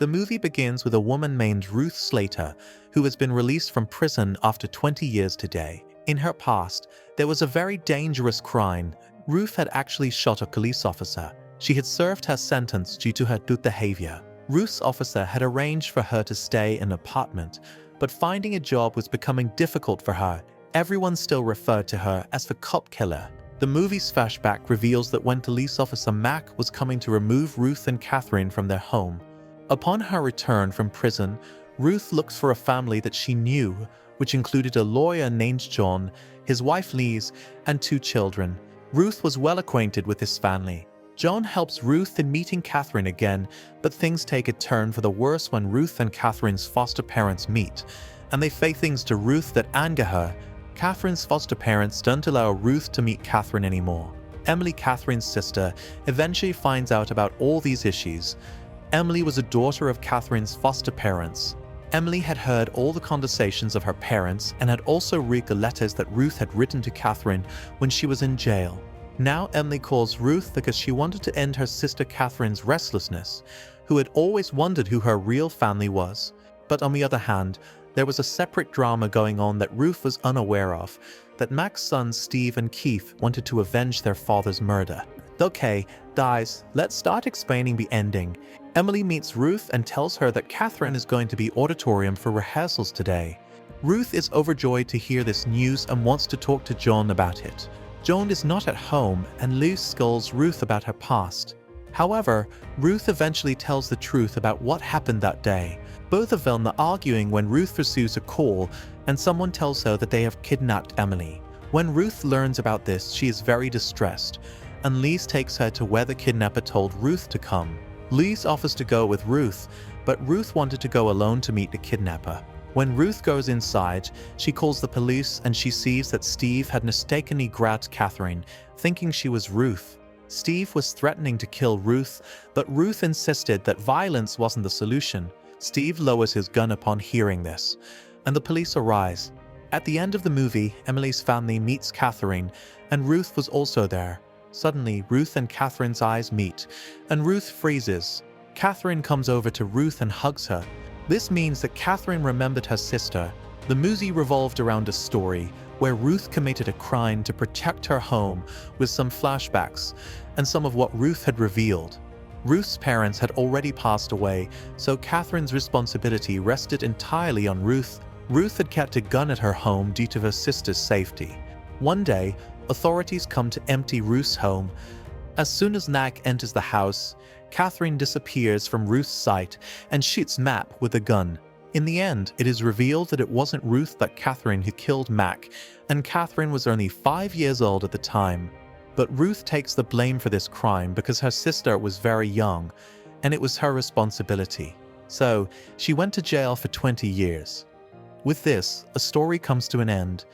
The movie begins with a woman named Ruth Slater, who has been released from prison after 20 years today. In her past, there was a very dangerous crime. Ruth had actually shot a police officer. She had served her sentence due to her good behavior. Ruth's officer had arranged for her to stay in an apartment, but finding a job was becoming difficult for her. Everyone still referred to her as the cop killer. The movie's flashback reveals that when police officer Mac was coming to remove Ruth and Catherine from their home, upon her return from prison, Ruth looked for a family that she knew, which included a lawyer named John, his wife Liz, and 2 children. Ruth was well acquainted with this family. John helps Ruth in meeting Catherine again, but things take a turn for the worse when Ruth and Catherine's foster parents meet, and they say things to Ruth that anger her. Catherine's foster parents don't allow Ruth to meet Catherine anymore. Emily, Catherine's sister, eventually finds out about all these issues. Emily was a daughter of Catherine's foster parents. Emily had heard all the conversations of her parents and had also read the letters that Ruth had written to Catherine when she was in jail. Now Emily calls Ruth because she wanted to end her sister Catherine's restlessness, who had always wondered who her real family was. But on the other hand, there was a separate drama going on that Ruth was unaware of, that Mac's sons Steve and Keith wanted to avenge their father's murder. Okay, guys, let's start explaining the ending. Emily meets Ruth and tells her that Catherine is going to be auditorium for rehearsals today. Ruth is overjoyed to hear this news and wants to talk to John about it. John is not at home and Liz scolds Ruth about her past. However, Ruth eventually tells the truth about what happened that day. Both of them are arguing when Ruth receives a call and someone tells her that they have kidnapped Emily. When Ruth learns about this, she is very distressed, and Liz takes her to where the kidnapper told Ruth to come. Liz offers to go with Ruth, but Ruth wanted to go alone to meet the kidnapper. When Ruth goes inside, she calls the police and she sees that Steve had mistakenly grabbed Catherine, thinking she was Ruth. Steve was threatening to kill Ruth, but Ruth insisted that violence wasn't the solution. Steve lowers his gun upon hearing this, and the police arrive. At the end of the movie, Emily's family meets Catherine, and Ruth was also there. Suddenly, Ruth and Catherine's eyes meet, and Ruth freezes. Catherine comes over to Ruth and hugs her. This means that Catherine remembered her sister. The movie revolved around a story where Ruth committed a crime to protect her home, with some flashbacks and some of what Ruth had revealed. Ruth's parents had already passed away, so Catherine's responsibility rested entirely on Ruth. Ruth had kept a gun at her home due to her sister's safety. One day, authorities come to empty Ruth's home. As soon as Mac enters the house, Catherine disappears from Ruth's sight and shoots Mac with a gun. In the end, it is revealed that it wasn't Ruth but Catherine who killed Mac, and Catherine was only 5 years old at the time. But Ruth takes the blame for this crime because her sister was very young, and it was her responsibility. So, she went to jail for 20 years. With this, a story comes to an end.